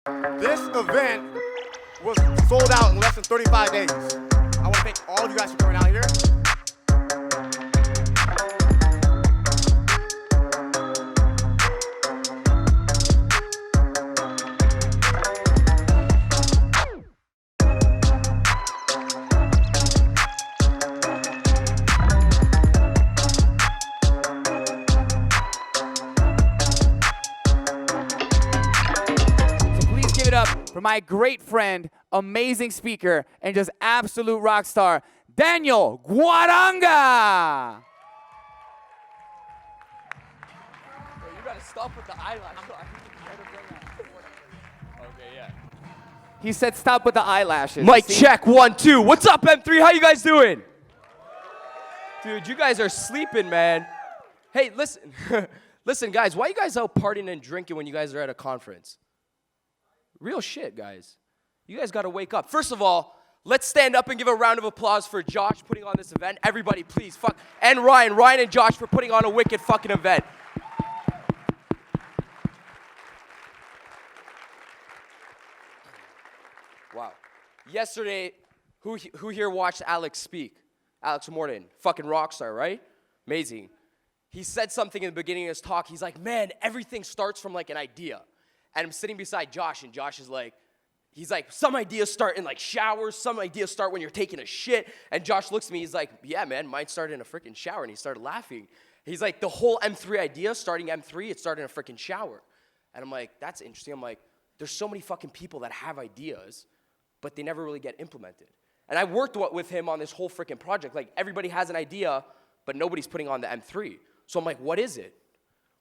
This event was sold out in less than 35 days. I want to thank all of you guys for coming out here. For my great friend, amazing speaker, and just absolute rock star, Daniel Guaragna. You gotta stop with the eyelash. Okay, yeah. He said stop with the eyelashes. Mic check, 1, 2. What's up, M3? How you guys doing? Dude, you guys are sleeping, man. Hey, listen. Listen, guys, why are you guys out partying and drinking when you guys are at a conference? Real shit, guys. You guys got to wake up. First of all, let's stand up and give a round of applause for Josh putting on this event. Everybody, please. And Ryan and Josh for putting on a wicked fucking event. Wow. Yesterday, who here watched Alex speak? Alex Morton, fucking rock star, right? Amazing. He said something in the beginning of his talk. He's like, man, everything starts from like an idea. And I'm sitting beside Josh, and Josh is like, he's like, some ideas start in like showers, some ideas start when you're taking a shit. And Josh looks at me, he's like, yeah, man, mine started in a freaking shower. And he started laughing. He's like, the whole M3 idea, starting M3, it started in a freaking shower. And I'm like, that's interesting. I'm like, there's so many fucking people that have ideas, but they never really get implemented. And I worked with him on this whole freaking project. Like, everybody has an idea, but nobody's putting on the M3. So I'm like, what is it?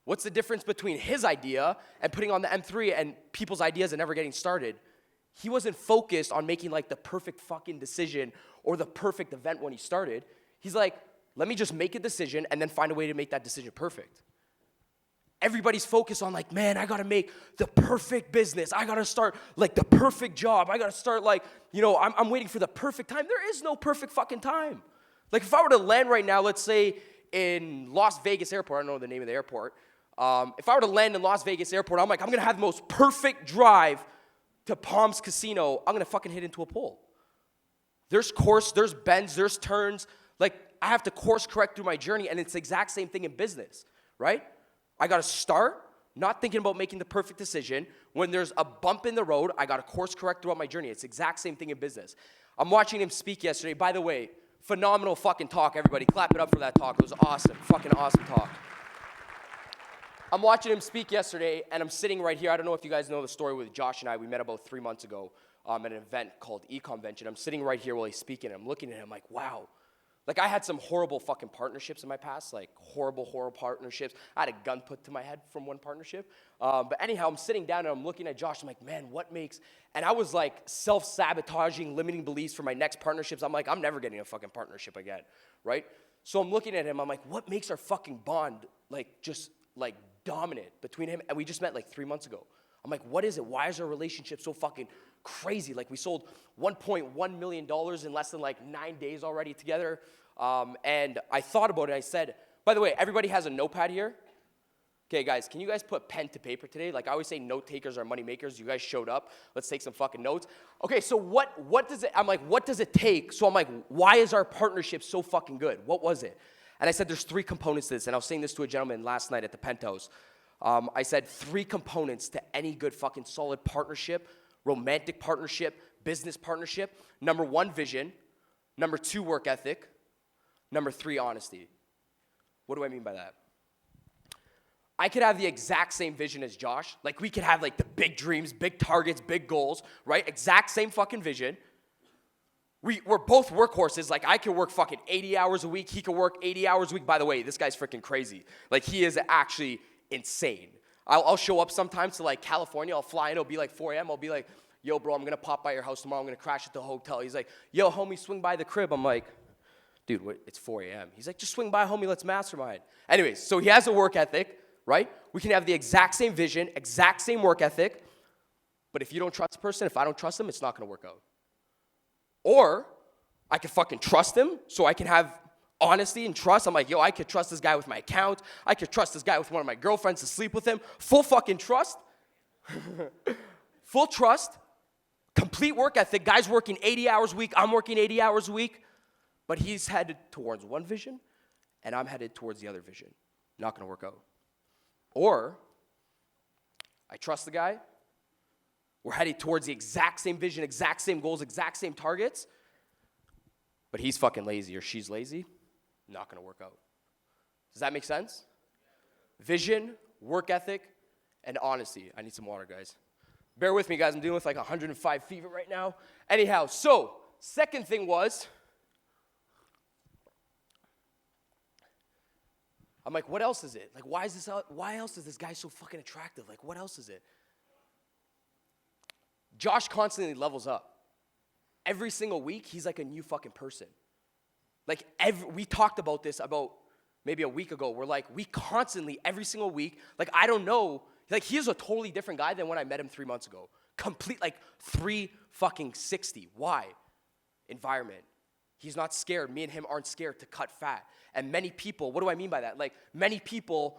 What's the difference between his idea and putting on the M3 and people's ideas and never getting started? He wasn't focused on making like the perfect fucking decision or the perfect event when he started. He's like, let me just make a decision and then find a way to make that decision perfect. Everybody's focused on like, man, I gotta make the perfect business. I gotta start like the perfect job. I gotta start like, you know, I'm waiting for the perfect time. There is no perfect fucking time. Like if I were to land right now, let's say in Las Vegas airport, I don't know the name of the airport. If I were to land in Las Vegas airport, I'm like, I'm gonna have the most perfect drive to Palms Casino. I'm gonna fucking hit into a pole. There's course, there's bends, there's turns. Like I have to course correct through my journey, and it's the exact same thing in business, right? I gotta start not thinking about making the perfect decision. When there's a bump in the road, I gotta course correct throughout my journey. It's the exact same thing in business. I'm watching him speak yesterday. By the way, phenomenal fucking talk, everybody. Clap it up for that talk. It was awesome. Fucking awesome talk. I'm watching him speak yesterday, and I'm sitting right here. I don't know if you guys know the story with Josh and I. We met about 3 months ago at an event called eConvention. I'm sitting right here while he's speaking, and I'm looking at him like, wow. Like, I had some horrible fucking partnerships in my past, like horrible partnerships. I had a gun put to my head from one partnership. But anyhow, I'm sitting down, and I'm looking at Josh. I'm like, man, what makes... And I was, like, self-sabotaging, limiting beliefs for my next partnerships. I'm like, I'm never getting a fucking partnership again, right? So I'm looking at him. I'm like, what makes our fucking bond, like, just, like, dominant between him? And we just met, like, 3 months ago. I'm like, what is it? Why is our relationship so fucking crazy? Like, we sold $1.1 million in less than, like, 9 days already together. And I thought about it. I said, by the way, everybody has a notepad here? Okay, guys, can you guys put pen to paper today? Like I always say, note takers are money makers. You guys showed up. Let's take some fucking notes. Okay, so what does it, I'm like, what does it take? So I'm like, why is our partnership so fucking good? What was it? And I said, there's 3 components to this. And I was saying this to a gentleman last night at the Penthouse. I said 3 components to any good fucking solid partnership, romantic partnership, business partnership. Number 1, vision. Number 2, work ethic. Number 3, honesty. What do I mean by that? I could have the exact same vision as Josh. Like, we could have, like, the big dreams, big targets, big goals, right? Exact same fucking vision. We're both workhorses. Like, I could work fucking 80 hours a week. He could work 80 hours a week. By the way, this guy's freaking crazy. Like, he is actually insane. I'll show up sometimes to, like, California. I'll fly in. It'll be, like, 4 a.m. I'll be like, yo, bro, I'm going to pop by your house tomorrow. I'm going to crash at the hotel. He's like, yo, homie, swing by the crib. I'm like, dude, it's 4 a.m. He's like, just swing by, homie. Let's mastermind. Anyways, so he has a work ethic. Right? We can have the exact same vision, exact same work ethic, but if you don't trust the person, if I don't trust them, it's not going to work out. Or I can fucking trust him so I can have honesty and trust. I'm like, yo, I could trust this guy with my account. I could trust this guy with one of my girlfriends to sleep with him. Full fucking trust. full trust, complete work ethic. Guy's working 80 hours a week. I'm working 80 hours a week. But he's headed towards one vision, and I'm headed towards the other vision. Not going to work out. Or I trust the guy. We're headed towards the exact same vision, exact same goals, exact same targets. But he's fucking lazy or she's lazy. Not going to work out. Does that make sense? Vision, work ethic, and honesty. I need some water, guys. Bear with me, guys. I'm dealing with like 105 fever right now. Anyhow, so second thing was, I'm like, what else is it? Like, why else is this guy so fucking attractive? Like, what else is it? Josh constantly levels up. Every single week, he's like a new fucking person. Like, we talked about this about maybe a week ago. We're like, we constantly, every single week, like, I don't know, like, he's a totally different guy than when I met him 3 months ago. Complete, like, 360. Why? Environment. He's not scared. Me and him aren't scared to cut fat. And many people, what do I mean by that? Like, many people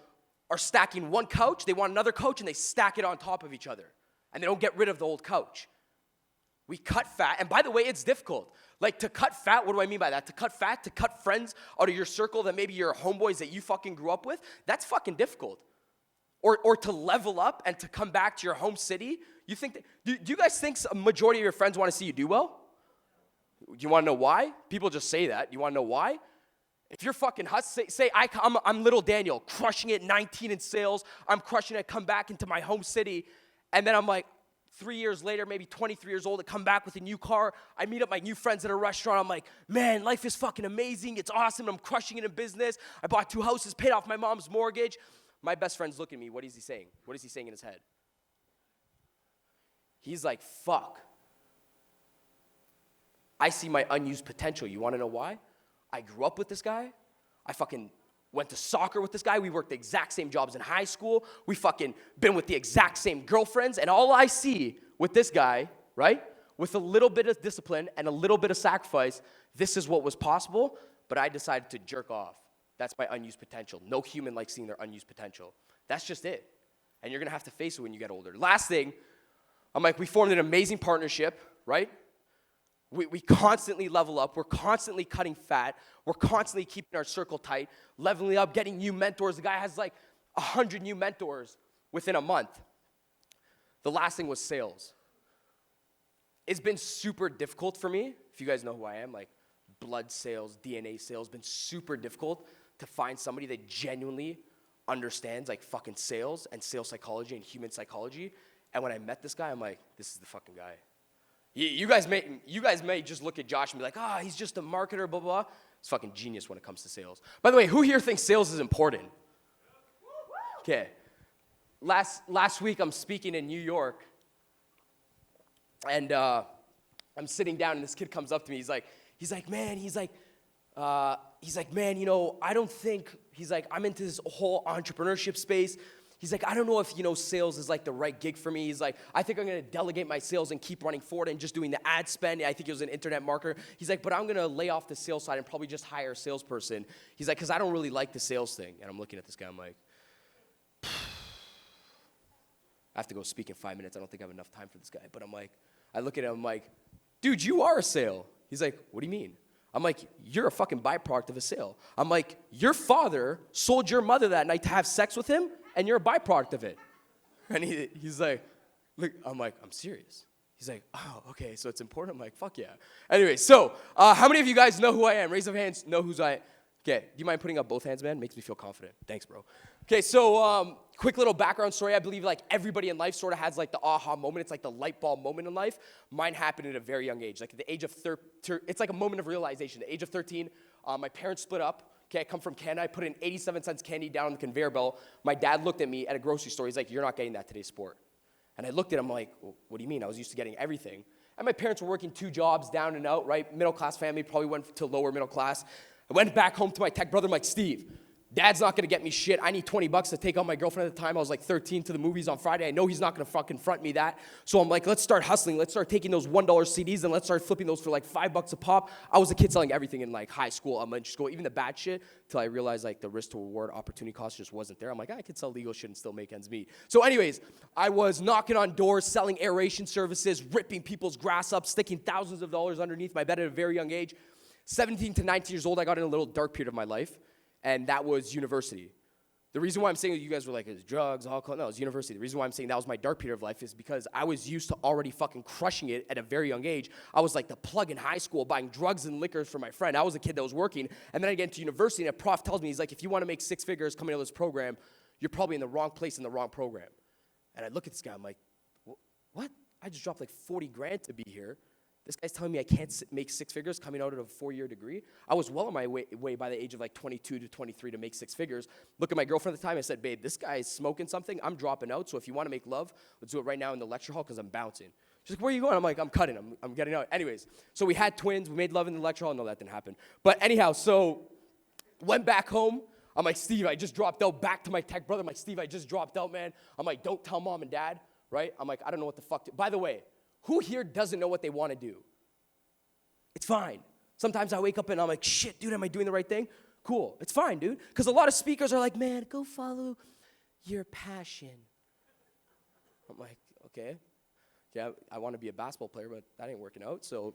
are stacking one couch, they want another couch, and they stack it on top of each other. And they don't get rid of the old couch. We cut fat, and by the way, it's difficult. Like, to cut fat, what do I mean by that? To cut fat, to cut friends out of your circle that maybe your homeboys that you fucking grew up with, that's fucking difficult. Or to level up and to come back to your home city. You think do you guys think a majority of your friends want to see you do well? Do you want to know why? People just say that. You want to know why? If you're fucking say I'm little Daniel, crushing it, 19 in sales, I'm crushing it, come back into my home city, and then I'm like, 3 years later, maybe 23 years old, I come back with a new car, I meet up my new friends at a restaurant, I'm like, man, life is fucking amazing, it's awesome, I'm crushing it in business, I bought 2 houses, paid off my mom's mortgage. My best friend's looking at me, what is he saying? What is he saying in his head? He's like, fuck. I see my unused potential. You want to know why? I grew up with this guy. I fucking went to soccer with this guy. We worked the exact same jobs in high school. We fucking been with the exact same girlfriends. And all I see with this guy, right, with a little bit of discipline and a little bit of sacrifice, this is what was possible, but I decided to jerk off. That's my unused potential. No human likes seeing their unused potential. That's just it. And you're going to have to face it when you get older. Last thing, I'm like, we formed an amazing partnership, right? We constantly level up. We're constantly cutting fat. We're constantly keeping our circle tight, leveling up, getting new mentors. The guy has like 100 new mentors within a month. The last thing was sales. It's been super difficult for me. If you guys know who I am, like blood sales, DNA sales, been super difficult to find somebody that genuinely understands like fucking sales and sales psychology and human psychology. And when I met this guy, I'm like, this is the fucking guy. You guys may just look at Josh and be like, he's just a marketer, blah, blah. He's fucking genius when it comes to sales. By the way, who here thinks sales is important? Okay. Last week, I'm speaking in New York, and I'm sitting down, and this kid comes up to me. He's like, man, you know, I don't think, I'm into this whole entrepreneurship space. He's like, I don't know if, you know, sales is like the right gig for me. He's like, I think I'm going to delegate my sales and keep running forward and just doing the ad spend. I think he was an internet marketer. He's like, but I'm going to lay off the sales side and probably just hire a salesperson. He's like, because I don't really like the sales thing. And I'm looking at this guy, I'm like, I have to go speak in 5 minutes. I don't think I have enough time for this guy. But I'm like, I look at him, I'm like, dude, you are a sale. He's like, what do you mean? I'm like, you're a fucking byproduct of a sale. I'm like, your father sold your mother that night to have sex with him, and you're a byproduct of it. And he's like, look, I'm like, I'm serious. He's like, oh, okay, so it's important? I'm like, fuck yeah. Anyway, so how many of you guys know who I am? Raise your hands, know who's I am. Okay, do you mind putting up both hands, man? Makes me feel confident. Thanks, bro. Okay, so quick little background story. I believe like everybody in life sort of has like the aha moment. It's like the light bulb moment in life. Mine happened at a very young age. Like at the age of 13, it's like a moment of realization. At the age of 13, my parents split up. Okay, I come from Canada. I put an 87-cent candy down on the conveyor belt. My dad looked at me at a grocery store. He's like, you're not getting that today's sport. And I looked at him like, well, what do you mean? I was used to getting everything. And my parents were working 2 jobs, down and out, right? Middle class family, probably went to lower middle class. I went back home to my tech brother. I'm like, Steve, Dad's not gonna get me shit. I need 20 bucks to take out my girlfriend at the time. I was like 13 to the movies on Friday. I know he's not gonna fucking front me that. So I'm like, let's start hustling. Let's start taking those $1 CDs and let's start flipping those for like $5 a pop. I was a kid selling everything in like high school, elementary school, even the bad shit, till I realized like the risk to reward opportunity cost just wasn't there. I'm like, I could sell legal shit and still make ends meet. So anyways, I was knocking on doors, selling aeration services, ripping people's grass up, sticking thousands of dollars underneath my bed at a very young age. 17 to 19 years old, I got in a little dark period of my life, and that was university. The reason why I'm saying that you guys were like, it's drugs, alcohol. No, it's university. The reason why I'm saying that was my dark period of life is because I was used to already fucking crushing it at a very young age. I was like the plug in high school buying drugs and liquors for my friend. I was a kid that was working. And then I get into university and a prof tells me, he's like, if you want to make 6 figures coming out of this program, you're probably in the wrong place in the wrong program. And I look at this guy, I'm like, what? I just dropped like 40 grand to be here. This guy's telling me I can't make 6 figures coming out of a 4-year degree. I was well on my way by the age of like 22 to 23 to make 6 figures. Look at my girlfriend at the time. I said, babe, this guy is smoking something. I'm dropping out. So if you want to make love, let's do it right now in the lecture hall because I'm bouncing. She's like, where are you going? I'm like, I'm cutting. I'm getting out. Anyways, so we had twins. We made love in the lecture hall. No, that didn't happen. But anyhow, so went back home. I'm like, Steve, I just dropped out. Back to my tech brother. I'm like, Steve, I just dropped out, man. I'm like, don't tell mom and dad, right? I'm like, I don't know what the fuck to. By the way, who here doesn't know what they want to do? It's fine. Sometimes I wake up and I'm like, shit, dude, am I doing the right thing? Cool. It's fine, dude. Because a lot of speakers are like, man, go follow your passion. I'm like, okay. Yeah, I want to be a basketball player, but that ain't working out. So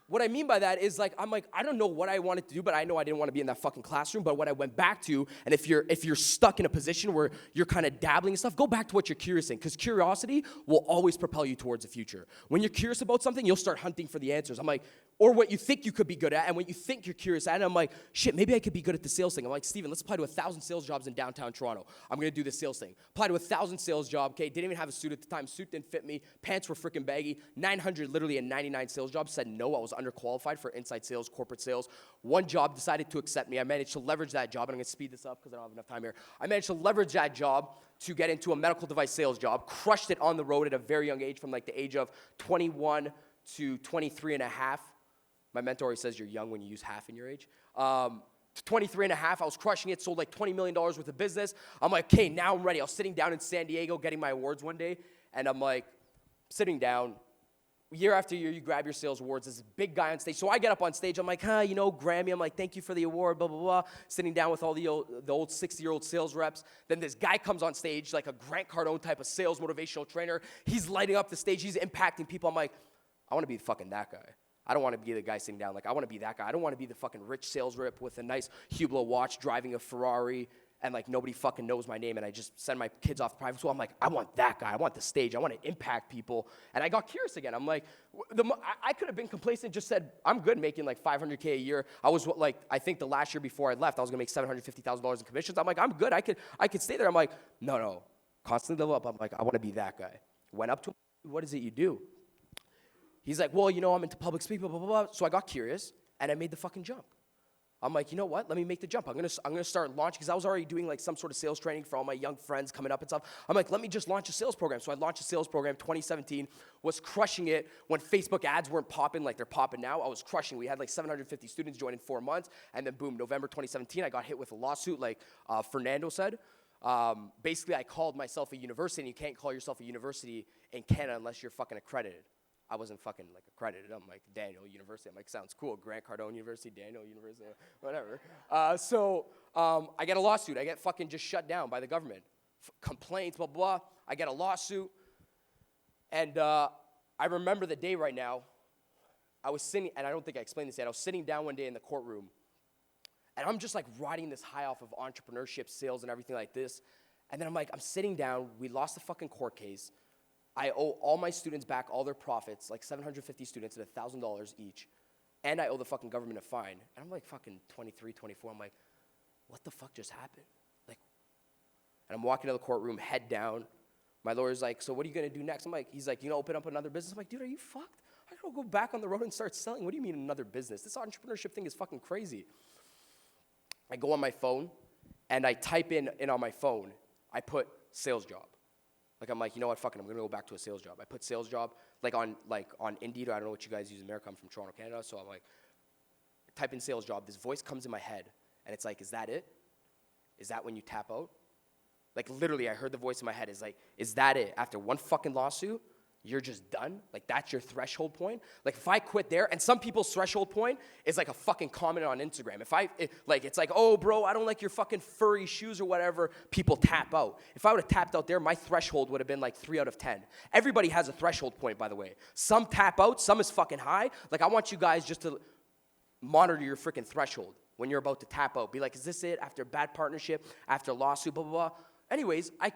what I mean by that is like, I'm like, I don't know what I wanted to do, but I know I didn't want to be in that fucking classroom. But what I went back to, and if you're stuck in a position where you're kind of dabbling and stuff, go back to what you're curious in, because curiosity will always propel you towards the future. When you're curious about something, you'll start hunting for the answers. I'm like, or what you think you could be good at, and what you think you're curious at, and I'm like, shit, maybe I could be good at the sales thing. I'm like, Steven, let's apply to 1,000 sales jobs in downtown Toronto. I'm gonna do the sales thing. Apply to 1,000 sales job, okay, didn't even have a suit at the time. Suit didn't fit me, pants were freaking baggy. 900, literally, and 99 sales jobs said no, I was underqualified for inside sales, corporate sales. One job decided to accept me. I managed to leverage that job, and I'm gonna speed this up because I don't have enough time here. I managed to leverage that job to get into a medical device sales job, crushed it on the road at a very young age, from like the age of 21 to 23 and a half. My mentor always says you're young when you use half in your age. 23 and a half, I was crushing it, sold like $20 million worth of business. I'm like, okay, now I'm ready. I was sitting down in San Diego getting my awards one day, and I'm like, sitting down. Year after year, you grab your sales awards. There's a big guy on stage. So I get up on stage. I'm like, you know, Grammy. I'm like, thank you for the award, blah, blah, blah. Sitting down with all the old 60-year-old sales reps. Then this guy comes on stage, like a Grant Cardone type of sales motivational trainer. He's lighting up the stage. He's impacting people. I'm like, I want to be fucking that guy. I don't want to be the guy sitting down. Like, I want to be that guy. I don't want to be the fucking rich sales rep with a nice Hublot watch, driving a Ferrari, and like nobody fucking knows my name, and I just send my kids off to private school. I'm like, I want that guy. I want the stage. I want to impact people. And I got curious again. I'm like, I could have been complacent, just said, I'm good making like $500K a year. I was like, I think the last year before I left, I was gonna make $750,000 in commissions. I'm like, I'm good. I could stay there. I'm like, no. Constantly level up. I'm like, I want to be that guy. Went up to him. What is it you do? He's like, well, you know, I'm into public speaking, blah, blah, blah. So I got curious, and I made the fucking jump. I'm like, you know what? Let me make the jump. I'm gonna start launching, because I was already doing like some sort of sales training for all my young friends coming up and stuff. I'm like, let me just launch a sales program. So I launched a sales program, 2017, was crushing it when Facebook ads weren't popping like they're popping now. I was crushing. We had like 750 students join in 4 months, and then boom, November 2017, I got hit with a lawsuit, like Fernando said. Basically, I called myself a university, and you can't call yourself a university in Canada unless you're fucking accredited. I wasn't fucking like accredited. I'm like, Daniel University. I'm like, sounds cool. Grant Cardone University, Daniel University, whatever. So I get a lawsuit. I get fucking just shut down by the government. Complaints, blah, blah. I get a lawsuit. And I remember the day right now. I was sitting, and I don't think I explained this yet. I was sitting down one day in the courtroom. And I'm just like riding this high off of entrepreneurship, sales, and everything like this. And then I'm like, I'm sitting down. We lost the fucking court case. I owe all my students back all their profits, like 750 students at $1,000 each. And I owe the fucking government a fine. And I'm like fucking 23, 24. I'm like, what the fuck just happened? Like, and I'm walking to the courtroom, head down. My lawyer's like, so what are you gonna do next? I'm like, he's like, you know, open up another business. I'm like, dude, are you fucked? I gotta go back on the road and start selling. What do you mean another business? This entrepreneurship thing is fucking crazy. I go on my phone, and I type in on my phone, I put sales job. Like, I'm like, you know what, fucking, I'm gonna go back to a sales job. I put sales job, like on Indeed, or I don't know what you guys use in America. I'm from Toronto, Canada, so I'm like, type in sales job. This voice comes in my head, And it's like, is that it? Is that when you tap out? Like literally, I heard the voice in my head is like, is that it? After one fucking lawsuit, you're just done? Like that's your threshold point? Like if I quit there, and some people's threshold point is like a fucking comment on Instagram. It's like, oh bro, I don't like your fucking furry shoes or whatever, people tap out. If I would have tapped out there, my threshold would have been like 3 out of 10. Everybody has a threshold point, by the way. Some tap out, some is fucking high. Like I want you guys just to monitor your freaking threshold when you're about to tap out. Be like, is this it? After a bad partnership, after a lawsuit, blah, blah, blah. Anyways, I'm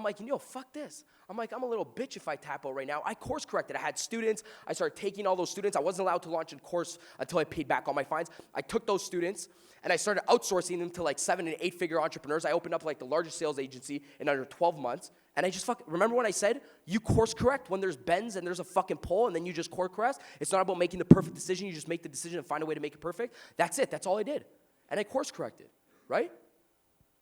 like, fuck this. I'm like, I'm a little bitch if I tap out right now. I course corrected. I had students. I started taking all those students. I wasn't allowed to launch a course until I paid back all my fines. I took those students and I started outsourcing them to like 7 and 8 figure entrepreneurs. I opened up like the largest sales agency in under 12 months. And I just remember when I said, you course correct when there's bends and there's a fucking pull and then you just course correct. It's not about making the perfect decision. You just make the decision and find a way to make it perfect. That's it. That's all I did. And I course corrected, right?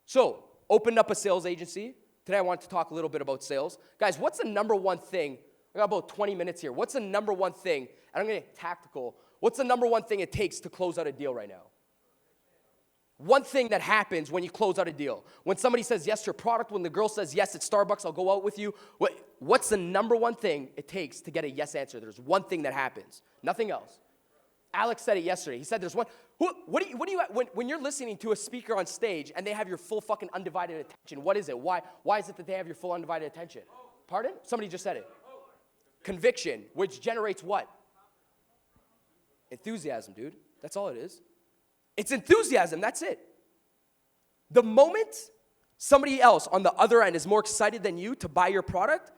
So, opened up a sales agency. Today I want to talk a little bit about sales. Guys, what's the number one thing? I got about 20 minutes here. What's the number one thing? And I'm going to get tactical. What's the number one thing it takes to close out a deal right now? One thing that happens when you close out a deal. When somebody says yes to your product, when the girl says yes at Starbucks, I'll go out with you. What's the number one thing it takes to get a yes answer? There's one thing that happens. Nothing else. Alex said it yesterday. He said there's one. When you're listening to a speaker on stage and they have your full fucking undivided attention, what is it? Why is it that they have your full undivided attention? Pardon? Somebody just said it. Conviction, which generates what? Enthusiasm, dude. That's all it is. It's enthusiasm. That's it. The moment somebody else on the other end is more excited than you to buy your product,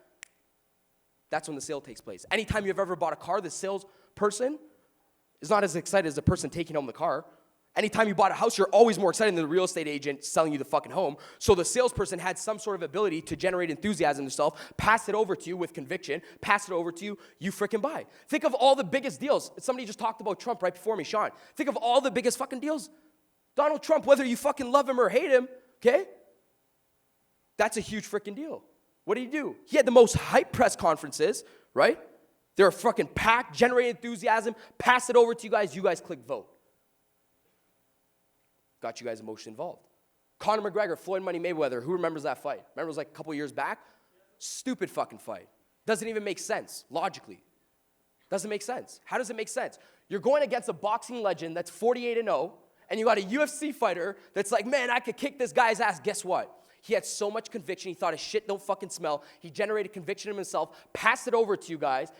that's when the sale takes place. Anytime you've ever bought a car, the salesperson is not as excited as the person taking home the car. Anytime you bought a house, you're always more excited than the real estate agent selling you the fucking home. So the salesperson had some sort of ability to generate enthusiasm in yourself, pass it over to you with conviction, pass it over to you, you freaking buy. Think of all the biggest deals. Somebody just talked about Trump right before me, Sean. Think of all the biggest fucking deals. Donald Trump, whether you fucking love him or hate him, okay? That's a huge freaking deal. What did he do? He had the most hype press conferences, right? They're fucking packed, generate enthusiasm, pass it over to you guys click vote. Got you guys emotionally involved. Conor McGregor, Floyd Money Mayweather, who remembers that fight? Remember it was like a couple years back? Stupid fucking fight. Doesn't even make sense, logically. Doesn't make sense. How does it make sense? You're going against a boxing legend that's 48-0, and you got a UFC fighter that's like, man, I could kick this guy's ass. Guess what? He had so much conviction, he thought his shit don't fucking smell. He generated conviction in himself, passed it over to you guys.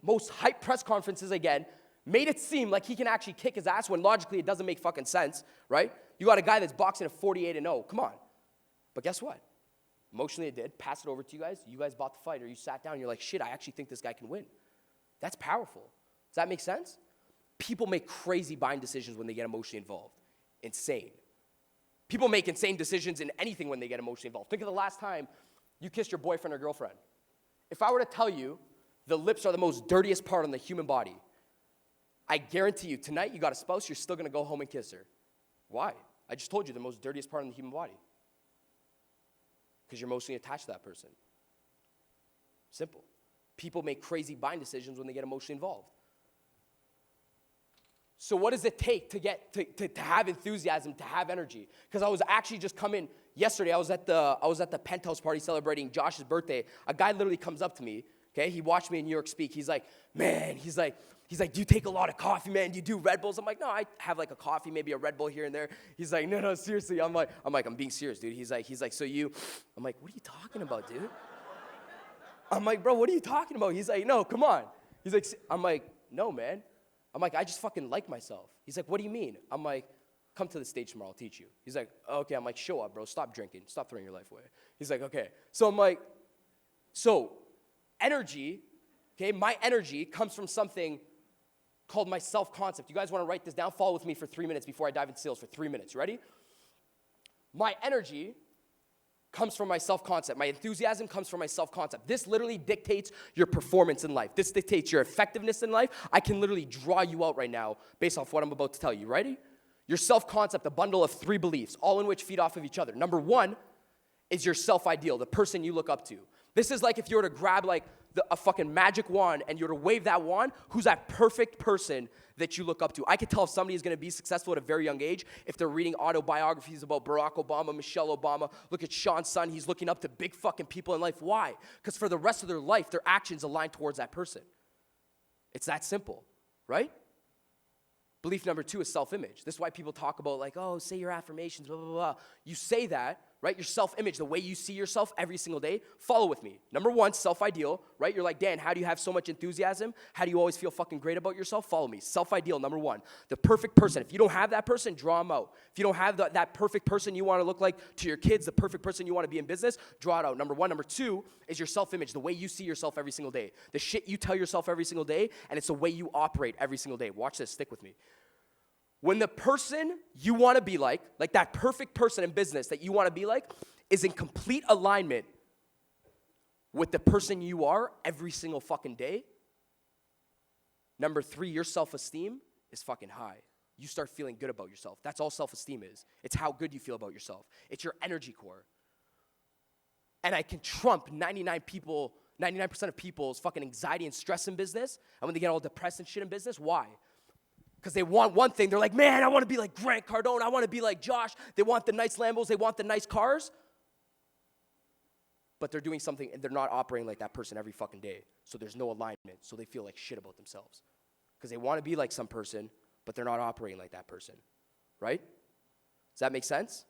Most hype press conferences again, made it seem like he can actually kick his ass when logically it doesn't make fucking sense, right? You got a guy that's boxing at 48-0, come on. But guess what? Emotionally it did, passed it over to you guys bought the fight, or you sat down and you're like, shit, I actually think this guy can win. That's powerful. Does that make sense? People make crazy buying decisions when they get emotionally involved. Insane. People make insane decisions in anything when they get emotionally involved. Think of the last time you kissed your boyfriend or girlfriend. If I were to tell you the lips are the most dirtiest part on the human body, I guarantee you tonight you got a spouse, you're still going to go home and kiss her. Why? I just told you the most dirtiest part on the human body. Because you're emotionally attached to that person. Simple. People make crazy buying decisions when they get emotionally involved. So what does it take to get to have enthusiasm, to have energy? Because I was actually just coming yesterday. I was at the penthouse party celebrating Josh's birthday. A guy literally comes up to me. Okay, he watched me in New York speak. He's like, man, he's like, do you take a lot of coffee, man? Do you do Red Bulls? I'm like, no, I have like a coffee, maybe a Red Bull here and there. He's like, no, seriously. I'm being serious, dude. He's like, so you? I'm like, what are you talking about, dude? I'm like, bro, what are you talking about? He's like, no, come on. He's like, I'm like, no, man. I'm like, I just fucking like myself. He's like, what do you mean? I'm like, come to the stage tomorrow, I'll teach you. He's like, okay. I'm like, show up, bro. Stop drinking. Stop throwing your life away. He's like, okay. So I'm like, so energy, okay, my energy comes from something called my self-concept. You guys want to write this down? Follow with me for 3 minutes before I dive into sales for 3 minutes. Ready? My energy comes from my self-concept. My enthusiasm comes from my self-concept. This literally dictates your performance in life. This dictates your effectiveness in life. I can literally draw you out right now based off what I'm about to tell you. Ready? Your self-concept, a bundle of 3 beliefs, all in which feed off of each other. Number 1 is your self-ideal, the person you look up to. This is like if you were to grab like a fucking magic wand and you were to wave that wand, who's that perfect person that you look up to? I could tell if somebody is going to be successful at a very young age if they're reading autobiographies about Barack Obama, Michelle Obama. Look at Sean's son. He's looking up to big fucking people in life. Why? Because for the rest of their life, their actions align towards that person. It's that simple, right? Belief number 2 is self-image. This is why people talk about like, oh, say your affirmations, blah, blah, blah. You say that, right? Your self-image, the way you see yourself every single day. Follow with me. Number 1, self-ideal, right? You're like, Dan, how do you have so much enthusiasm? How do you always feel fucking great about yourself? Follow me. Self-ideal, number 1. The perfect person. If you don't have that person, draw them out. If you don't have that perfect person you want to look like to your kids, the perfect person you want to be in business, draw it out. Number 1. Number 2 is your self-image, the way you see yourself every single day. The shit you tell yourself every single day, and it's the way you operate every single day. Watch this. Stick with me. When the person you want to be like that perfect person in business that you want to be like, is in complete alignment with the person you are every single fucking day, number 3, your self-esteem is fucking high. You start feeling good about yourself. That's all self-esteem is. It's how good you feel about yourself. It's your energy core. And I can trump 99% of people's fucking anxiety and stress in business, and when they get all depressed and shit in business, why? Because they want one thing. They're like, man, I want to be like Grant Cardone. I want to be like Josh. They want the nice Lambos. They want the nice cars. But they're doing something, and they're not operating like that person every fucking day. So there's no alignment. So they feel like shit about themselves. Because they want to be like some person, but they're not operating like that person. Right? Does that make sense?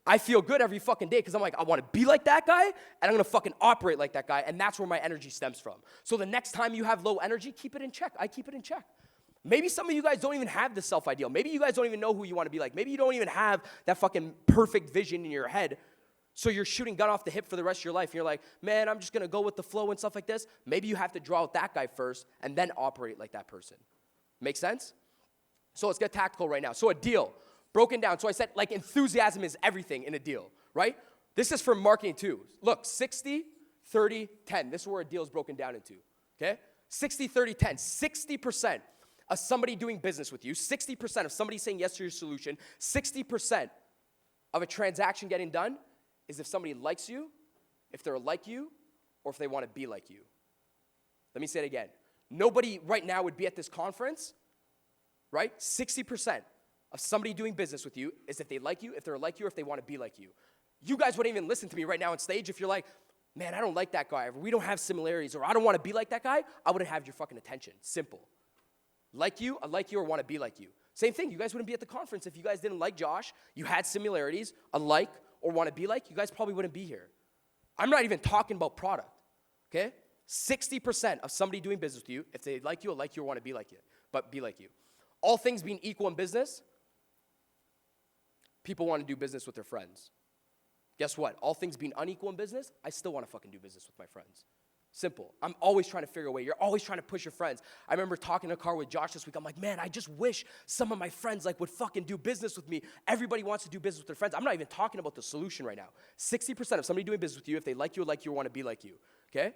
I feel good every fucking day because I'm like, I want to be like that guy, and I'm going to fucking operate like that guy, and that's where my energy stems from. So the next time you have low energy, keep it in check. I keep it in check. Maybe some of you guys don't even have the self-ideal. Maybe you guys don't even know who you want to be like. Maybe you don't even have that fucking perfect vision in your head. So you're shooting gun off the hip for the rest of your life. And you're like, man, I'm just going to go with the flow and stuff like this. Maybe you have to draw out that guy first and then operate like that person. Make sense? So let's get tactical right now. So a deal, broken down. So I said like enthusiasm is everything in a deal, right? This is for marketing too. Look, 60, 30, 10. This is where a deal is broken down into, okay? 60, 30, 10. 60% of somebody doing business with you, 60% of somebody saying yes to your solution, 60% of a transaction getting done is if somebody likes you, if they're like you, or if they want to be like you. Let me say it again. Nobody right now would be at this conference, right? 60% of somebody doing business with you is if they like you, if they're like you, or if they want to be like you. You guys wouldn't even listen to me right now on stage if you're like, man, I don't like that guy, or we don't have similarities, or I don't want to be like that guy. I wouldn't have your fucking attention. Simple. Like you, I like you, or want to be like you. Same thing, you guys wouldn't be at the conference if you guys didn't like Josh, you had similarities, alike, or want to be like, you guys probably wouldn't be here. I'm not even talking about product, okay? 60% of somebody doing business with you, if they like you, or want to be like you, but be like you. All things being equal in business, people want to do business with their friends. Guess what? All things being unequal in business, I still want to fucking do business with my friends. Simple. I'm always trying to figure a way. You're always trying to push your friends. I remember talking in a car with Josh this week. I'm like, man, I just wish some of my friends like would fucking do business with me. Everybody wants to do business with their friends. I'm not even talking about the solution right now. 60% of somebody doing business with you, if they like you, or want to be like you, okay?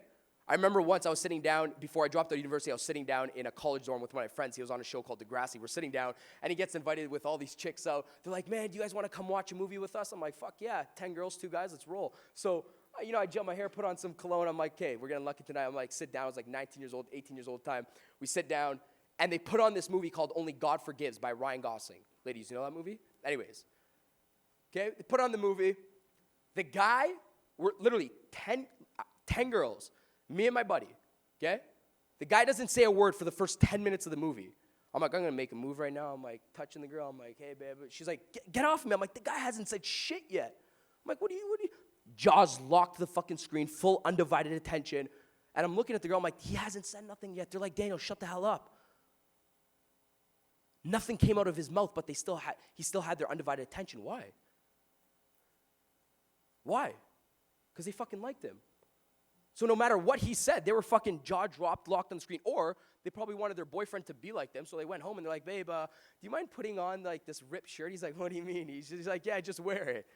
I remember once I was sitting down, before I dropped out of university, I was sitting down in a college dorm with one of my friends. He was on a show called Degrassi. We're sitting down, and he gets invited with all these chicks out. They're like, man, do you guys want to come watch a movie with us? I'm like, fuck yeah, 10 girls, 2 guys, let's roll. So, I gel my hair, put on some cologne. I'm like, okay, we're getting lucky tonight. I'm like, sit down. I was like 19 years old, 18 years old at the time. We sit down, and they put on this movie called Only God Forgives by Ryan Gosling. Ladies, you know that movie? Anyways, okay, they put on the movie. The guy, we're literally 10 girls, me and my buddy, okay? The guy doesn't say a word for the first 10 minutes of the movie. I'm like, I'm going to make a move right now. I'm like touching the girl. I'm like, hey, babe. She's like, get off me. I'm like, the guy hasn't said shit yet. I'm like, what do you? Jaws locked the fucking screen, full undivided attention. And I'm looking at the girl, I'm like, he hasn't said nothing yet. They're like, Daniel, shut the hell up. Nothing came out of his mouth, but he still had their undivided attention. Why? Why? Because they fucking liked him. So no matter what he said, they were fucking jaw dropped, locked on the screen. Or they probably wanted their boyfriend to be like them, so they went home and they're like, babe, do you mind putting on like this ripped shirt? He's like, what do you mean? He's like, yeah, just wear it.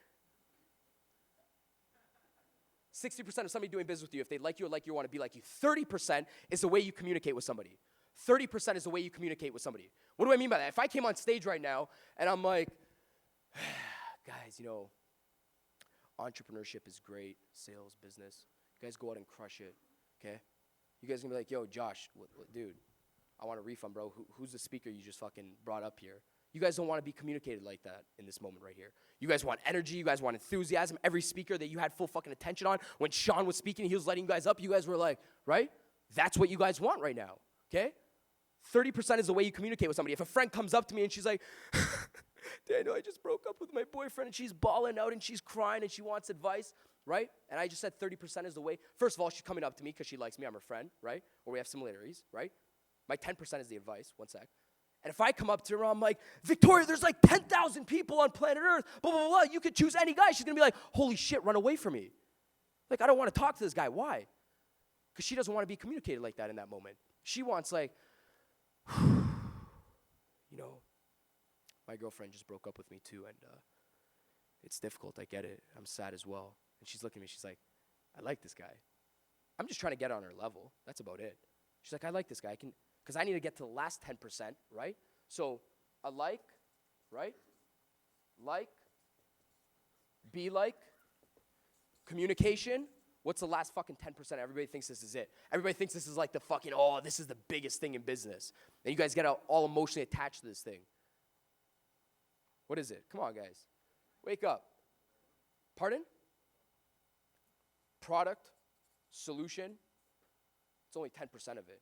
60% of somebody doing business with you, if they like you, or want to be like you. 30% is the way you communicate with somebody. 30% is the way you communicate with somebody. What do I mean by that? If I came on stage right now and I'm like, guys, entrepreneurship is great, sales, business. You guys go out and crush it, okay? You guys gonna be like, yo, Josh, dude, I want a refund, bro. Who's the speaker you just fucking brought up here? You guys don't want to be communicated like that in this moment right here. You guys want energy. You guys want enthusiasm. Every speaker that you had full fucking attention on, when Sean was speaking, he was letting you guys up. You guys were like, right? That's what you guys want right now, okay? 30% is the way you communicate with somebody. If a friend comes up to me and she's like, Daniel, I just broke up with my boyfriend and she's bawling out and she's crying and she wants advice, right? And I just said 30% is the way. First of all, she's coming up to me because she likes me. I'm her friend, right? Or we have similarities, right? My 10% is the advice. One sec. And if I come up to her, I'm like, Victoria, there's like 10,000 people on planet Earth, blah, blah, blah. You could choose any guy. She's going to be like, holy shit, run away from me. Like, I don't want to talk to this guy. Why? Because she doesn't want to be communicated like that in that moment. She wants like, you know, my girlfriend just broke up with me too, and it's difficult. I get it. I'm sad as well. And she's looking at me. She's like, I like this guy. I'm just trying to get on her level. That's about it. She's like, I like this guy. Because I need to get to the last 10%, right? So a like, right? Like, be like, communication. What's the last fucking 10%? Everybody thinks this is it. Everybody thinks this is like the fucking, oh, this is the biggest thing in business. And you guys get all emotionally attached to this thing. What is it? Come on, guys. Wake up. Pardon? Product, solution. It's only 10% of it.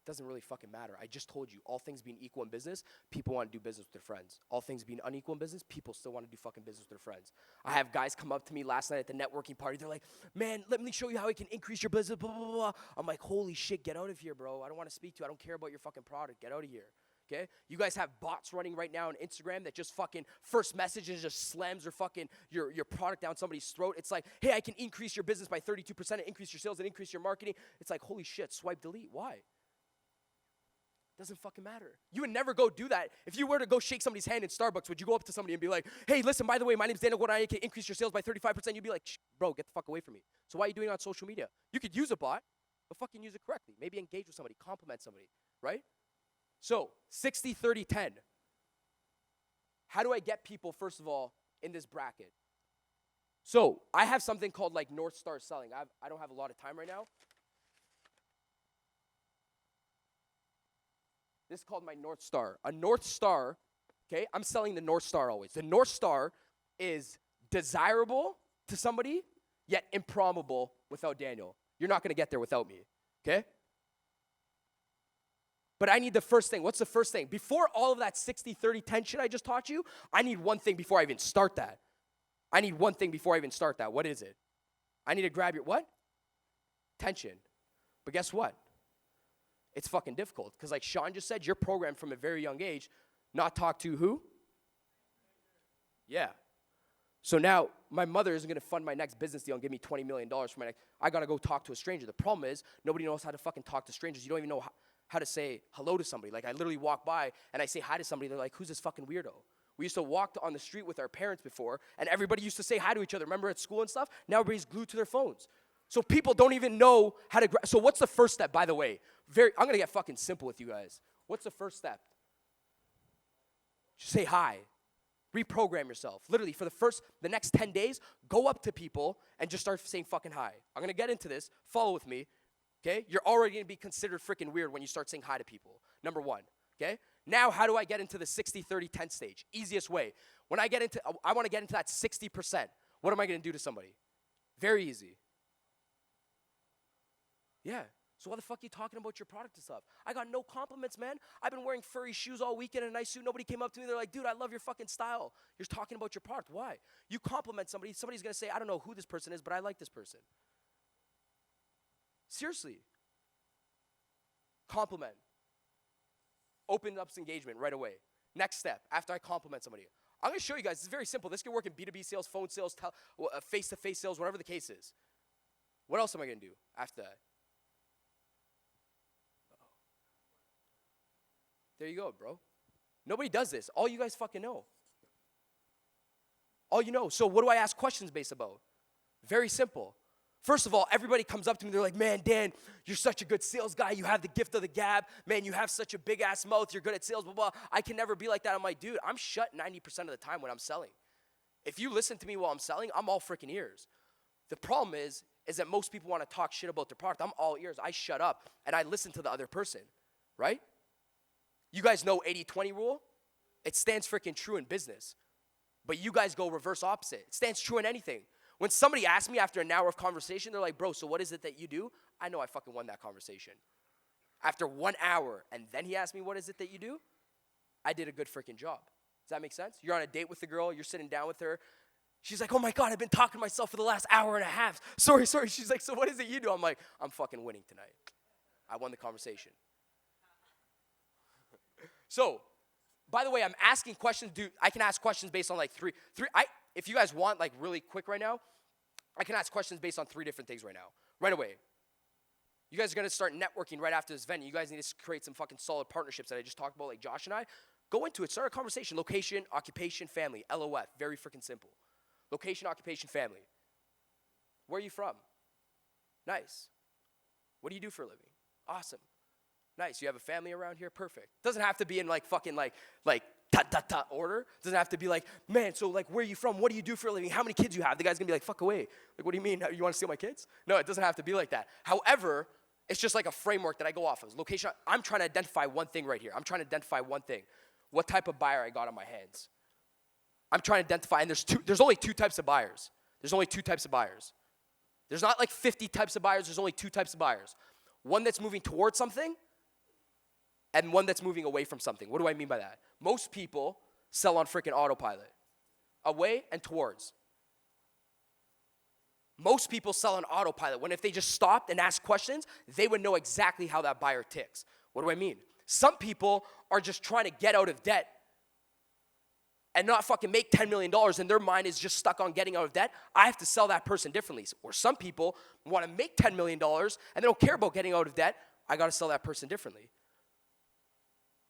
Doesn't really fucking matter. I just told you, all things being equal in business, people want to do business with their friends. All things being unequal in business, people still want to do fucking business with their friends. I have guys come up to me last night at the networking party. They're like, man, let me show you how I can increase your business, blah, blah, blah, blah. I'm like, holy shit, get out of here, bro. I don't want to speak to you. I don't care about your fucking product. Get out of here, okay? You guys have bots running right now on Instagram that just fucking first messages just slams your fucking, your product down somebody's throat. It's like, hey, I can increase your business by 32% and increase your sales and increase your marketing. It's like, holy shit, swipe delete. Why? Doesn't fucking matter. You would never go do that. If you were to go shake somebody's hand in Starbucks, would you go up to somebody and be like, hey, listen, by the way, my name's Daniel Guaragna, I can increase your sales by 35%. You'd be like, bro, get the fuck away from me. So why are you doing it on social media? You could use a bot, but fucking use it correctly. Maybe engage with somebody, compliment somebody, right? So 60, 30, 10. How do I get people, first of all, in this bracket? So I have something called like North Star selling. I don't have a lot of time right now. This is called my North Star. A North Star, okay, I'm selling the North Star always. The North Star is desirable to somebody, yet improbable without Daniel. You're not going to get there without me, okay? But I need the first thing. What's the first thing? Before all of that 60, 30, 10 shit I just taught you, I need one thing before I even start that. I need one thing before I even start that. What is it? I need to grab your what? Tension. But guess what? It's fucking difficult because like Sean just said, you're programmed from a very young age not talk to who? Yeah. So now my mother isn't going to fund my next business deal and give me $20 million for my next. I got to go talk to a stranger. The problem is nobody knows how to fucking talk to strangers. You don't even know how to say hello to somebody. Like I literally walk by and I say hi to somebody. They're like, who's this fucking weirdo? We used to walk on the street with our parents before and everybody used to say hi to each other. Remember at school and stuff? Now everybody's glued to their phones. So people don't even know how to, so what's the first step, by the way? I'm going to get fucking simple with you guys. What's the first step? Just say hi. Reprogram yourself. Literally, for the next 10 days, go up to people and just start saying fucking hi. I'm going to get into this. Follow with me, okay? You're already going to be considered freaking weird when you start saying hi to people. Number one, okay? Now, how do I get into the 60, 30, 10 stage? Easiest way. When I want to get into that 60%, what am I going to do to somebody? Very easy. Yeah. So why the fuck are you talking about your product and stuff? I got no compliments, man. I've been wearing furry shoes all weekend in a nice suit. Nobody came up to me. They're like, dude, I love your fucking style. You're talking about your product. Why? You compliment somebody. Somebody's going to say, I don't know who this person is, but I like this person. Seriously. Compliment. Open up engagement right away. Next step, after I compliment somebody. I'm going to show you guys. It's very simple. This can work in B2B sales, phone sales, face-to-face sales, whatever the case is. What else am I going to do after that? There you go, bro. Nobody does this. All you guys fucking know. All you know. So what do I ask questions based about? Very simple. First of all, everybody comes up to me. They're like, man, Dan, you're such a good sales guy. You have the gift of the gab. Man, you have such a big-ass mouth. You're good at sales, blah, blah. I can never be like that. I'm like, dude, I'm shut 90% of the time when I'm selling. If you listen to me while I'm selling, I'm all freaking ears. The problem is is that most people want to talk shit about their product. I'm all ears. I shut up and I listen to the other person, right? You guys know 80-20 rule? It stands freaking true in business. But you guys go reverse opposite. It stands true in anything. When somebody asks me after an hour of conversation, they're like, bro, so what is it that you do? I know I fucking won that conversation. After 1 hour, and then he asked me, what is it that you do? I did a good freaking job. Does that make sense? You're on a date with the girl, you're sitting down with her. She's like, oh my God, I've been talking to myself for the last hour and a half. Sorry. She's like, so what is it you do? I'm like, I'm fucking winning tonight. I won the conversation. So, by the way, I'm asking questions. Dude, I can ask questions based on like three. If you guys want, like really quick right now, I can ask questions based on 3 different things right now. Right away. You guys are going to start networking right after this venue. You guys need to create some fucking solid partnerships that I just talked about, like Josh and I. Go into it. Start a conversation. Location, occupation, family. LOF. Very freaking simple. Location, occupation, family. Where are you from? Nice. What do you do for a living? Awesome. Nice. You have a family around here? Perfect. Doesn't have to be in like fucking like order. Doesn't have to be like, man, so like where are you from? What do you do for a living? How many kids you have? The guy's gonna be like, fuck away. Like, what do you mean? You wanna steal my kids? No, it doesn't have to be like that. However, it's just like a framework that I go off of. Location, I'm trying to identify one thing right here. I'm trying to identify one thing. What type of buyer I got on my hands. I'm trying to identify, and there's only 2 types of buyers. There's only 2 types of buyers. There's not like 50 types of buyers, there's only 2 types of buyers. One that's moving towards something, and one that's moving away from something. What do I mean by that? Most people sell on freaking autopilot. Away and towards. Most people sell on autopilot when if they just stopped and asked questions, they would know exactly how that buyer ticks. What do I mean? Some people are just trying to get out of debt and not fucking make $10 million and their mind is just stuck on getting out of debt. I have to sell that person differently. Or some people want to make $10 million and they don't care about getting out of debt. I got to sell that person differently.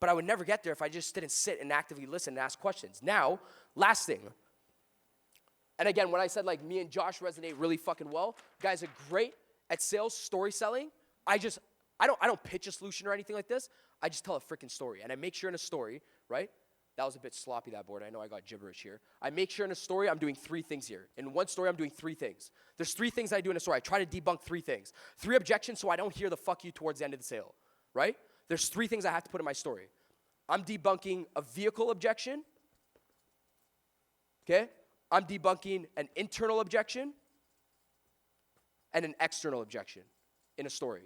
But I would never get there if I just didn't sit and actively listen and ask questions. Now, last thing. And again, when I said like me and Josh resonate really fucking well, guys are great at sales, story selling. I don't pitch a solution or anything like this. I just tell a freaking story. And I make sure in a story, right? That was a bit sloppy, that board. I know I got gibberish here. I make sure in a story I'm doing 3 things here. In one story, I'm doing 3 things. There's 3 things I do in a story. I try to debunk 3 things. 3 objections so I don't hear the fuck you towards the end of the sale, right? There's 3 things I have to put in my story. I'm debunking a vehicle objection, okay? I'm debunking an internal objection and an external objection in a story.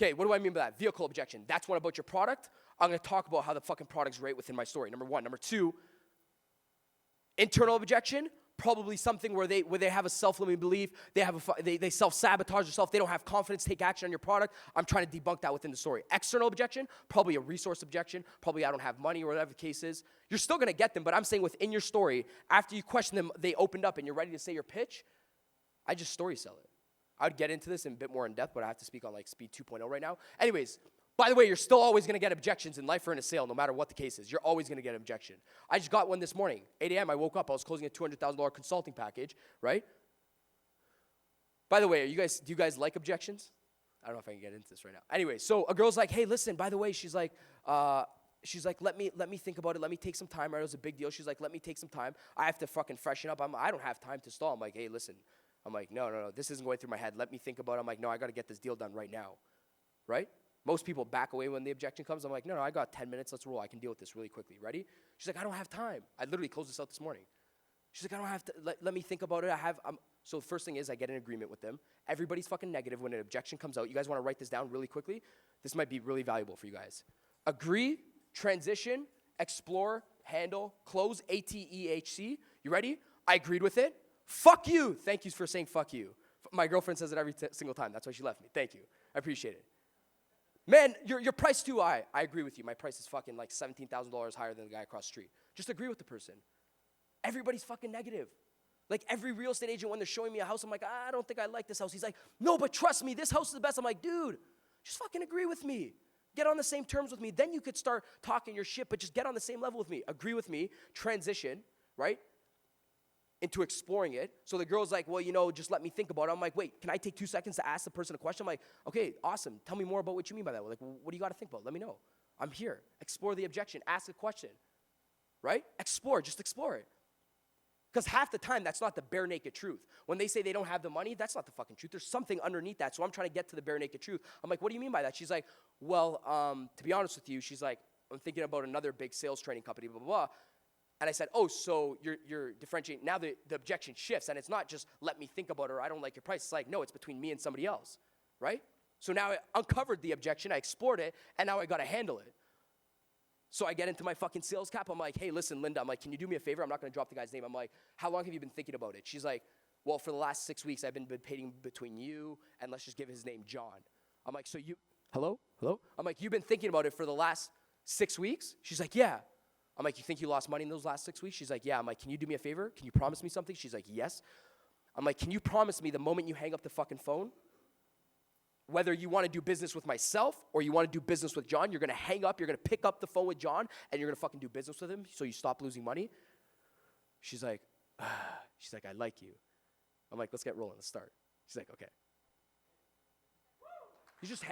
Okay, what do I mean by that? Vehicle objection. That's one about your product. I'm going to talk about how the fucking product's great within my story. Number 1. Number 2, internal objection. Probably something where they have a self-limiting belief, they self-sabotage themselves, they don't have confidence, take action on your product. I'm trying to debunk that within the story. External objection, probably a resource objection, probably I don't have money or whatever the case is. You're still gonna get them, but I'm saying within your story, after you question them, they opened up and you're ready to say your pitch, I just story sell it. I would get into this in a bit more in depth, but I have to speak on like speed 2.0 right now. Anyways, by the way, you're still always going to get objections in life or in a sale, no matter what the case is. You're always going to get an objection. I just got one this morning. 8 a.m., I woke up. I was closing a $200,000 consulting package, right? By the way, do you guys like objections? I don't know if I can get into this right now. Anyway, so a girl's like, hey, listen, by the way, she's like, let me think about it. Let me take some time. Right? It was a big deal. She's like, let me take some time. I have to fucking freshen up. I don't have time to stall. I'm like, hey, listen. I'm like, no. This isn't going through my head. Let me think about it. I'm like, no, I got to get this deal done right now, right? Most people back away when the objection comes. I'm like, no, I got 10 minutes. Let's roll. I can deal with this really quickly. Ready? She's like, I don't have time. I literally closed this out this morning. She's like, I don't have to. Let me think about it. So the first thing is I get an agreement with them. Everybody's fucking negative when an objection comes out. You guys want to write this down really quickly? This might be really valuable for you guys. Agree, transition, explore, handle, close, ATEHC. You ready? I agreed with it. Fuck you. Thank you for saying fuck you. My girlfriend says it every single time. That's why she left me. Thank you. I appreciate it. Man, your price too high. I agree with you. My price is fucking like $17,000 higher than the guy across the street. Just agree with the person. Everybody's fucking negative. Like every real estate agent, when they're showing me a house, I'm like, I don't think I like this house. He's like, no, but trust me, this house is the best. I'm like, dude, just fucking agree with me. Get on the same terms with me. Then you could start talking your shit, but just get on the same level with me. Agree with me. Transition, right? Into exploring it. So the girl's like, well, just let me think about it. I'm like, wait, can I take 2 seconds to ask the person a question? I'm like, okay, awesome. Tell me more about what you mean by that. We're like, what do you got to think about? Let me know. I'm here. Explore the objection. Ask a question, right? Explore. Just explore it. Because half the time, that's not the bare naked truth. When they say they don't have the money, that's not the fucking truth. There's something underneath that. So I'm trying to get to the bare naked truth. I'm like, what do you mean by that? She's like, well, to be honest with you, she's like, I'm thinking about another big sales training company, blah, blah, blah. And I said, oh, so you're differentiating. Now the objection shifts, and it's not just let me think about it or I don't like your price. It's like, no, it's between me and somebody else, right? So now I uncovered the objection, I explored it, and now I got to handle it. So I get into my fucking sales cap. I'm like, hey, listen, Linda, I'm like, can you do me a favor? I'm not going to drop the guy's name. I'm like, how long have you been thinking about it? She's like, well, for the last 6 weeks, I've been debating between you and let's just give his name John. I'm like, so you, hello? I'm like, you've been thinking about it for the last 6 weeks? She's like, yeah. I'm like, you think you lost money in those last 6 weeks? She's like, yeah. I'm like, can you do me a favor? Can you promise me something? She's like, yes. I'm like, can you promise me the moment you hang up the fucking phone, whether you want to do business with myself or you want to do business with John, you're going to hang up, you're going to pick up the phone with John, and you're going to fucking do business with him so you stop losing money? She's like, I like you. I'm like, let's get rolling, let's start. She's like, okay. You just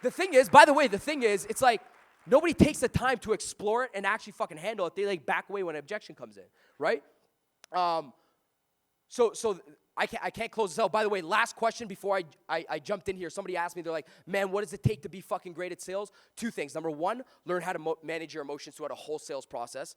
the thing is, by the way, it's like, nobody takes the time to explore it and actually fucking handle it. They like back away when an objection comes in, right? So I can't close this out. By the way, last question before I jumped in here. Somebody asked me, they're like, man, what does it take to be fucking great at sales? 2 things. Number 1, learn how to manage your emotions throughout a whole sales process,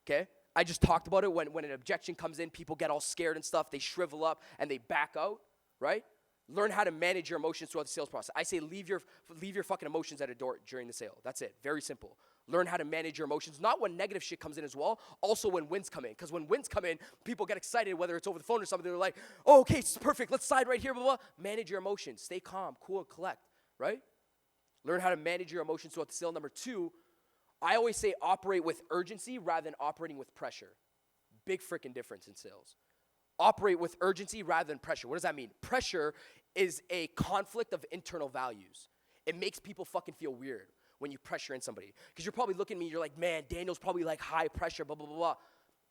okay? I just talked about it. When an objection comes in, people get all scared and stuff. They shrivel up and they back out, right? Learn how to manage your emotions throughout the sales process. I say leave your fucking emotions at a door during the sale. That's it. Very simple. Learn how to manage your emotions. Not when negative shit comes in as well. Also when wins come in. Because when wins come in, people get excited, whether it's over the phone or something. They're like, oh, okay, it's perfect. Let's slide right here, blah, blah. Manage your emotions. Stay calm, cool, and collect, right? Learn how to manage your emotions throughout the sale. Number 2, I always say operate with urgency rather than operating with pressure. Big freaking difference in sales. Operate with urgency rather than pressure. What does that mean? Pressure is a conflict of internal values. It makes people fucking feel weird when you pressure in somebody. Because you're probably looking at me, you're like, man, Daniel's probably like high pressure, blah, blah, blah, blah.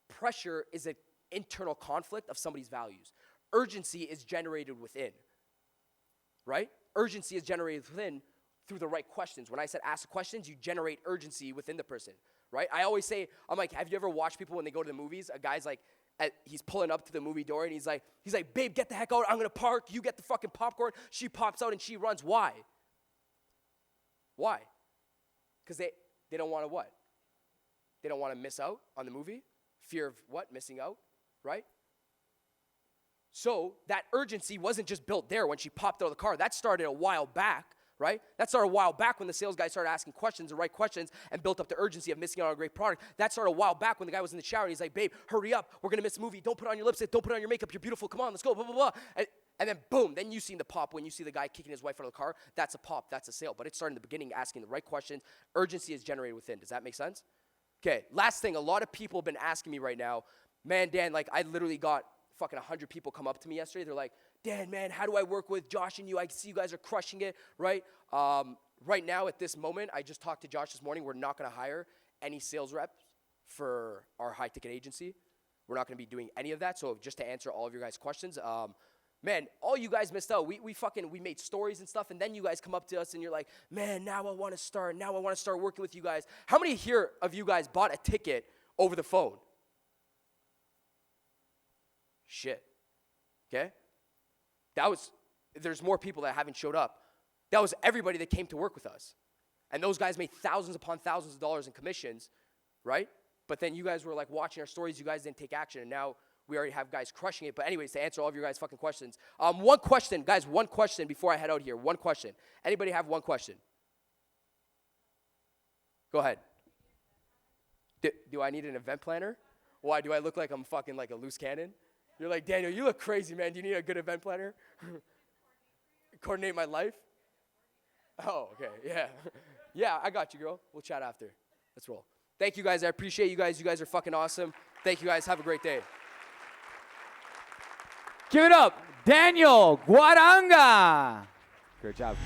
Pressure is an internal conflict of somebody's values. Urgency is generated within, right? Urgency is generated within through the right questions. When I said ask the questions, you generate urgency within the person, right? I always say, I'm like, have you ever watched people when they go to the movies? A guy's like, he's pulling up to the movie door and he's like, babe, get the heck out. I'm going to park. You get the fucking popcorn. She pops out and she runs. Why? Why? Because they don't want to what? They don't want to miss out on the movie. Fear of what? Missing out, right? So that urgency wasn't just built there when she popped out of the car. That started a while back, right? That started a while back when the sales guy started asking questions, the right questions, and built up the urgency of missing out on a great product. That started a while back when the guy was in the shower and he's like, babe, hurry up. We're going to miss the movie. Don't put on your lipstick. Don't put on your makeup. You're beautiful. Come on, let's go, blah, blah, blah. And then boom, then you see the pop when you see the guy kicking his wife out of the car. That's a pop. That's a sale. But it started in the beginning asking the right questions. Urgency is generated within. Does that make sense? Okay, last thing. A lot of people have been asking me right now, man, Dan, like I literally got fucking 100 people come up to me yesterday. They're like, Dan, man, how do I work with Josh and you? I see you guys are crushing it, right? Right now at this moment, I just talked to Josh this morning. We're not going to hire any sales reps for our high-ticket agency. We're not going to be doing any of that. So just to answer all of your guys' questions, man, all you guys missed out. We made stories and stuff, and then you guys come up to us and you're like, man, now I want to start working with you guys. How many here of you guys bought a ticket over the phone? Shit. Okay? There's more people that haven't showed up. That was everybody that came to work with us. And those guys made thousands upon thousands of dollars in commissions, right? But then you guys were like watching our stories, you guys didn't take action, and now we already have guys crushing it. But anyways, to answer all of your guys' fucking questions, one question, guys, one question before I head out here. One question. Anybody have one question? Go ahead. Do I need an event planner? Why, do I look like I'm fucking like a loose cannon? You're like, Daniel, you look crazy, man. Do you need a good event planner? Coordinate my life? Oh, okay, yeah. Yeah, I got you, girl. We'll chat after. Let's roll. Thank you, guys. I appreciate you guys. You guys are fucking awesome. Thank you, guys. Have a great day. Give it up, Daniel Guaragna. Great job.